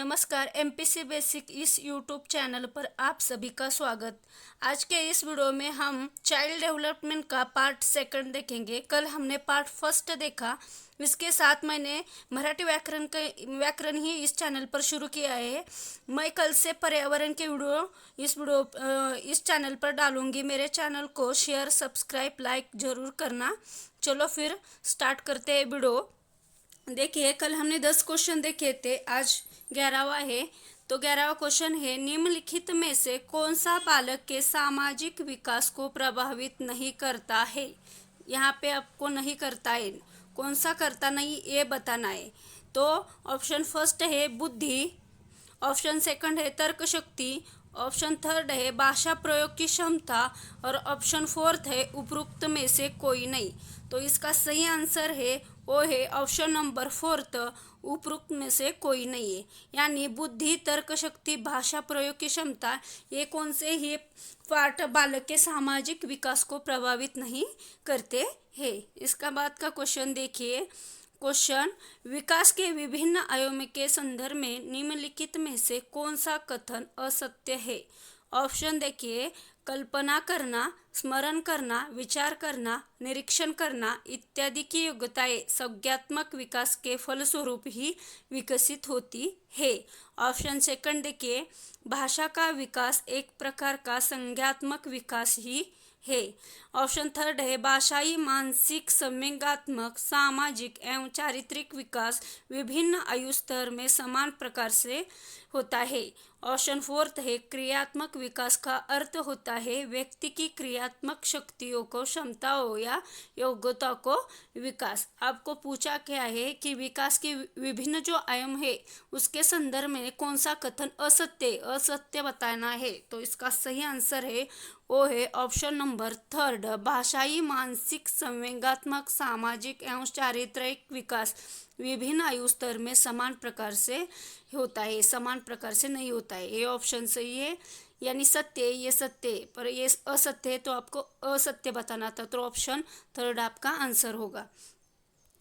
नमस्कार, MPC basic इस YouTube channel पर आप सभी का स्वागत। आज के इस वीडियो में हम चाइल्ड डेवलपमेंट का पार्ट सेकंड देखेंगे। कल हमने पार्ट फर्स्ट देखा, इसके साथ मैंने मराठी व्याकरण ही इस चैनल पर शुरू किया है। मैं कल से पर्यावरण के इस चैनल पर डालूंगी। मेरे चैनल को शेयर, सब्सक्राइब, लाइक जरूर करना। चलो फिर स्टार्ट करते हैं वीडियो। देखिए, कल हमने 10 क्वेश्चन देखे थे, आज 11वां है। तो 11वां क्वेश्चन है, निम्नलिखित में से कौन सा बालक के सामाजिक विकास को प्रभावित नहीं करता है। यहाँ पे आपको नहीं करता है, कौन सा करता नहीं ये बताना है। तो ऑप्शन फर्स्ट है बुद्धि, ऑप्शन सेकंड है तर्क शक्ति, ऑप्शन थर्ड है भाषा प्रयोग की क्षमता और ऑप्शन फोर्थ है उपरोक्त में से कोई नहीं। तो इसका सही आंसर है वो है ऑप्शन नंबर फोर्थ, उपरोक्त में से कोई नहीं है। यानी बुद्धि, तर्क शक्ति, भाषा प्रयोग की क्षमता, ये कौन से ही पार्ट बालक के सामाजिक विकास को प्रभावित नहीं करते हैं। इसका बाद का क्वेश्चन देखिए। क्वेश्चन, विकास के विभिन्न आयामों के संदर्भ में निम्नलिखित में से कौन सा कथन असत्य है। ऑप्शन देखिए, कल्पना करना, स्मरण करना, विचार करना, निरीक्षण करना इत्यादि की योग्यताएं संज्ञात्मक विकास के फलस्वरूप ही विकसित होती है। ऑप्शन सेकंड देखिए, भाषा का विकास एक प्रकार का संज्ञात्मक विकास ही है। ऑप्शन थर्ड है भाषाई, मानसिक, संवेगात्मक, सामाजिक एवं चारित्रिक विकास विभिन्न आयु स्तर में समान प्रकार से होता है। ऑप्शन फोर्थ है क्रियात्मक विकास का अर्थ होता है व्यक्ति की क्रियात्मक शक्तियों को, क्षमताओं या योग्यता को विकास। आपको पूछा क्या है कि विकास के विभिन्न जो आयाम है उसके संदर्भ में कौन सा कथन असत्य बताना है। तो इसका सही आंसर है वो है ऑप्शन नंबर थर्ड, भाषाई, मानसिक, संवेगात्मक, सामाजिक एवं चारित्रिक विकास विभिन्न आयु स्तर में समान प्रकार से होता है, समान प्रकार से नहीं होता है। ये ऑप्शन सही है, यानी सत्य, ये सत्य है, पर ये असत्य है तो आपको असत्य बताना था। तो ऑप्शन थर्ड आपका आंसर होगा।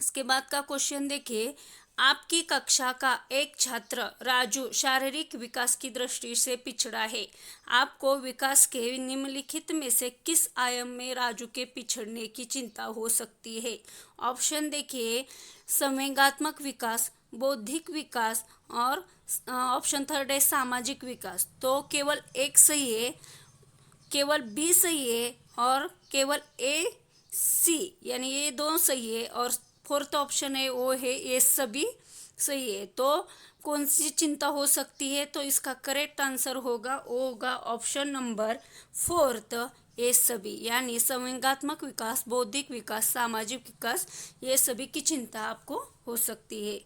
इसके बाद का क्वेश्चन देखिए, आपकी कक्षा का एक छात्र राजू शारीरिक विकास की दृष्टि से पिछड़ा है। आपको विकास के निम्नलिखित में से किस आयाम में राजू के पिछड़ने की चिंता हो सकती है। ऑप्शन देखिए, संवेगात्मक विकास, बौद्धिक विकास और ऑप्शन थर्ड है सामाजिक विकास। तो केवल एक सही है, केवल बी सही है और केवल ए सी, यानी ये दोनों सही है और फोर्थ ऑप्शन है वो है ये सभी सही है। तो कौन सी चिंता हो सकती है, तो इसका करेक्ट आंसर होगा वो होगा ऑप्शन नंबर फोर्थ, ये सभी, यानी संवेगात्मक विकास, बौद्धिक विकास, सामाजिक विकास, ये सभी की चिंता आपको हो सकती है।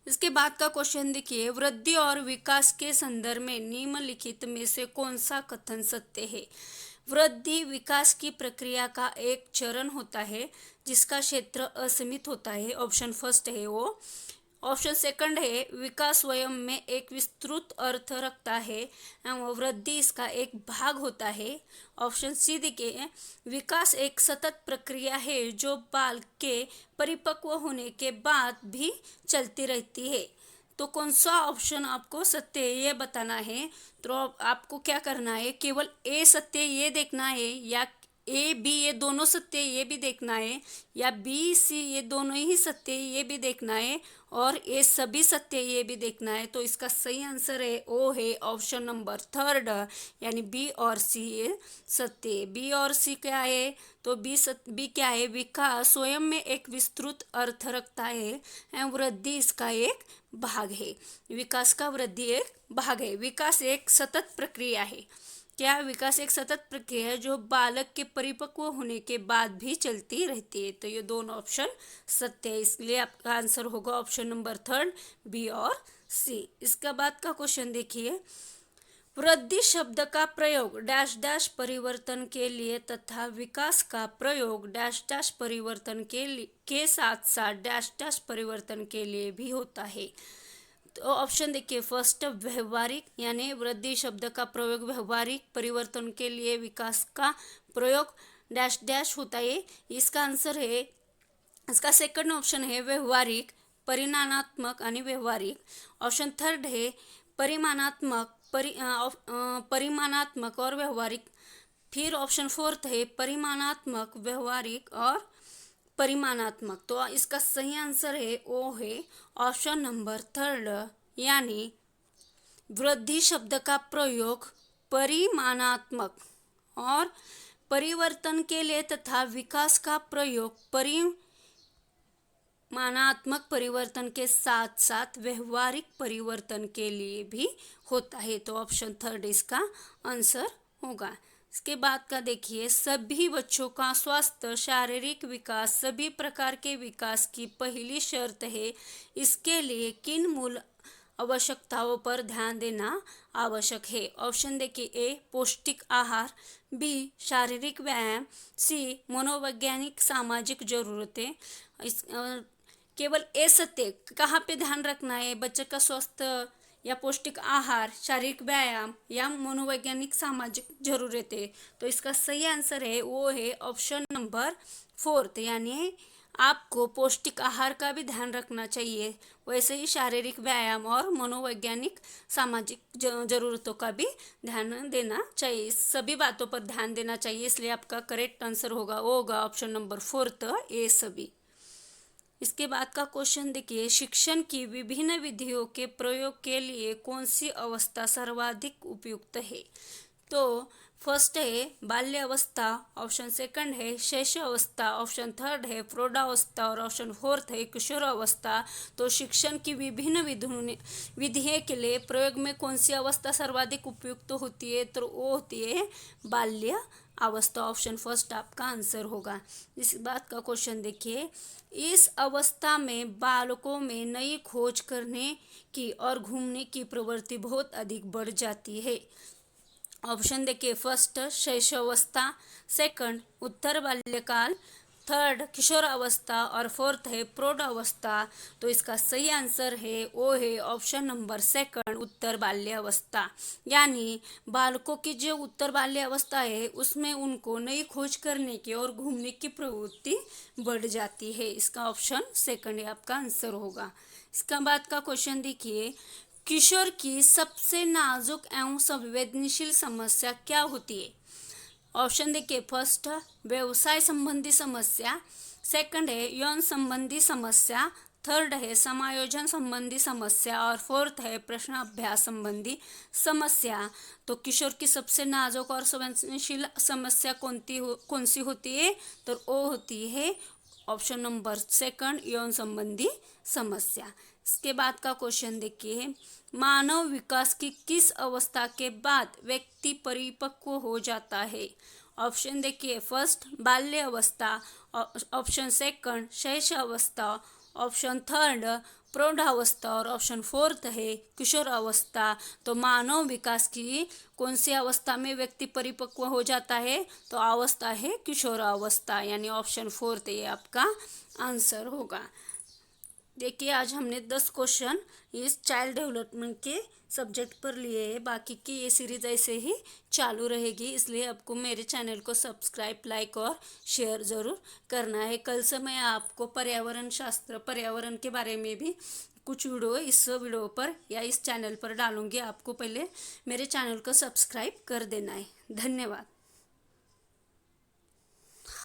इसके बाद का क्वेश्चन देखिए, वृद्धि और विकास के संदर्भ में निम्नलिखित में से कौन सा कथन सत्य है। वृद्धि विकास की प्रक्रिया का एक चरण होता है जिसका क्षेत्र असीमित होता है। ऑप्शन फर्स्ट है वो। ऑप्शन सेकंड है विकास स्वयं में एक विस्तृत अर्थ रखता है एवं वृद्धि इसका एक भाग होता है। ऑप्शन सी देखिए, विकास एक सतत प्रक्रिया है जो बाल के परिपक्व होने के बाद भी चलती रहती है। तो कौन सा ऑप्शन आपको सत्य है ये बताना है। तो आपको क्या करना है, केवल ए सत्य ये देखना है या ए बी ये दोनों सत्य ये भी देखना है, या बी सी ये दोनों ही सत्य ये भी देखना है, और ये सभी सत्य ये भी देखना है। तो इसका सही आंसर है वो है ऑप्शन नंबर थर्ड, यानी बी और सी ये सत्य। बी और सी क्या है, तो बी क्या है, विकास स्वयं में एक विस्तृत अर्थ रखता है एवं वृद्धि इसका एक भाग है। विकास का वृद्धि एक भाग है। विकास एक सतत प्रक्रिया है। क्या विकास एक सतत प्रक्रिया है जो बालक के परिपक्व होने के बाद भी चलती रहती है। तो ये दोनों ऑप्शन सत्य है, इसलिए आपका आंसर होगा ऑप्शन नंबर थर्ड, बी और सी। इसका बाद का क्वेश्चन देखिए, वृद्धि शब्द का प्रयोग डैश डैश परिवर्तन के लिए तथा विकास का प्रयोग डैश डैश परिवर्तन के साथ साथ डैश डैश परिवर्तन के लिए भी होता है। तो ऑप्शन देखिए, फर्स्ट व्यवहारिक, यानी वृद्धि शब्द का प्रयोग व्यवहारिक परिवर्तन के लिए, विकास का प्रयोग डैश डैश होता है, इसका आंसर है, इसका सेकंड ऑप्शन है व्यवहारिक परिमाणात्मक आणि व्यवहारिक। ऑप्शन थर्ड है परिमाणात्मक और व्यवहारिक। फिर ऑप्शन फोर्थ है परिमाणात्मक, व्यवहारिक और परिमाणात्मक। तो इसका सही आंसर है वो है ऑप्शन नंबर थर्ड, यानी वृद्धि शब्द का प्रयोग परिमाणात्मक और परिवर्तन के लिए तथा विकास का प्रयोग परिमाणात्मक परिवर्तन के साथ साथ व्यवहारिक परिवर्तन के लिए भी होता है। तो ऑप्शन थर्ड इसका आंसर होगा। इसके बाद का देखिए, सभी बच्चों का स्वास्थ्य, शारीरिक विकास सभी प्रकार के विकास की पहली शर्त है। इसके लिए किन मूल आवश्यकताओं पर ध्यान देना आवश्यक है? ऑप्शन देखिए, ए पौष्टिक आहार, बी शारीरिक व्यायाम, सी मनोवैज्ञानिक सामाजिक जरूरतें। केवल ए सत्य कहाँ पे ध्यान रखना है? बच्चे का स्वास्थ्य या पौष्टिक आहार, शारीरिक व्यायाम या मनोवैज्ञानिक सामाजिक जरूरतें। तो इसका सही आंसर है वो है ऑप्शन नंबर फोर्थ, यानी आपको पौष्टिक आहार का भी ध्यान रखना चाहिए, वैसे ही शारीरिक व्यायाम और मनोवैज्ञानिक सामाजिक जरूरतों का भी ध्यान देना चाहिए। सभी बातों पर ध्यान देना चाहिए, इसलिए आपका करेक्ट आंसर होगा वो होगा ऑप्शन नंबर फोर्थ, ए सभी। इसके बाद का क्वेश्चन देखिए, शिक्षण की विभिन्न विधियों के प्रयोग के लिए कौन सी अवस्था सर्वाधिक उपयुक्त है? तो फर्स्ट है बाल्य अवस्था, ऑप्शन सेकंड है शैशव अवस्था, ऑप्शन थर्ड है प्रौढ़ावस्था और ऑप्शन फोर्थ है किशोर अवस्था। तो शिक्षण की विभिन्न विधियों के लिए प्रयोग में कौन सी अवस्था सर्वाधिक उपयुक्त होती है? तो वो होती है बाल्य अवस्था। ऑप्शन फर्स्ट आपका आंसर होगा। इस बात का क्वेश्चन देखिए, इस अवस्था में बालकों में नई खोज करने की और घूमने की प्रवृत्ति बहुत अधिक बढ़ जाती है। ऑप्शन देखिए, फर्स्ट शैशवावस्था, सेकंड उत्तर बाल्यकाल, थर्ड किशोर अवस्था और फोर्थ है प्रौढ़ अवस्था। तो इसका सही आंसर है वो है ऑप्शन नंबर सेकंड, उत्तर बाल्य अवस्था। यानी बालकों की जो उत्तर बाल्य अवस्था है उसमें उनको नई खोज करने की और घूमने की प्रवृत्ति बढ़ जाती है। इसका ऑप्शन सेकंड आपका आंसर होगा। इसका बाद का क्वेश्चन देखिए, किशोर की सबसे नाजुक एवं संवेदनशील समस्या क्या होती है? ऑप्शन देखिए, फर्स्ट व्यवसाय संबंधी समस्या, सेकंड है यौन संबंधी समस्या, थर्ड है समायोजन संबंधी समस्या और फोर्थ है प्रश्न अभ्यास संबंधी समस्या। तो किशोर की सबसे नाजुक और संवेदनशील समस्या कौन सी होती है? तो वो होती है ऑप्शन नंबर सेकंड, यौन संबंधी समस्या। इसके बाद का क्वेश्चन देखिए, मानव विकास की किस अवस्था के बाद व्यक्ति परिपक्व हो जाता है? ऑप्शन देखिए, फर्स्ट बाल्य अवस्था, ऑप्शन सेकंड शैशव अवस्था, ऑप्शन थर्ड प्रौढ़ावस्था और ऑप्शन फोर्थ है किशोर अवस्था। तो मानव विकास की कौन सी अवस्था में व्यक्ति परिपक्व हो जाता है? तो अवस्था है किशोर अवस्था, यानी ऑप्शन फोर्थ ये आपका आंसर होगा। देखिए, आज हमने 10 क्वेश्चन इस चाइल्ड डेवलपमेंट के सब्जेक्ट पर लिए हैं। बाकी की ये सीरीज ऐसे ही चालू रहेगी, इसलिए आपको मेरे चैनल को सब्सक्राइब, लाइक और शेयर ज़रूर करना है। कल से मैं आपको पर्यावरण शास्त्र, पर्यावरण के बारे में भी कुछ वीडियो इस वीडियो पर या इस चैनल पर डालूंगी। आपको पहले मेरे चैनल को सब्सक्राइब कर देना है। धन्यवाद।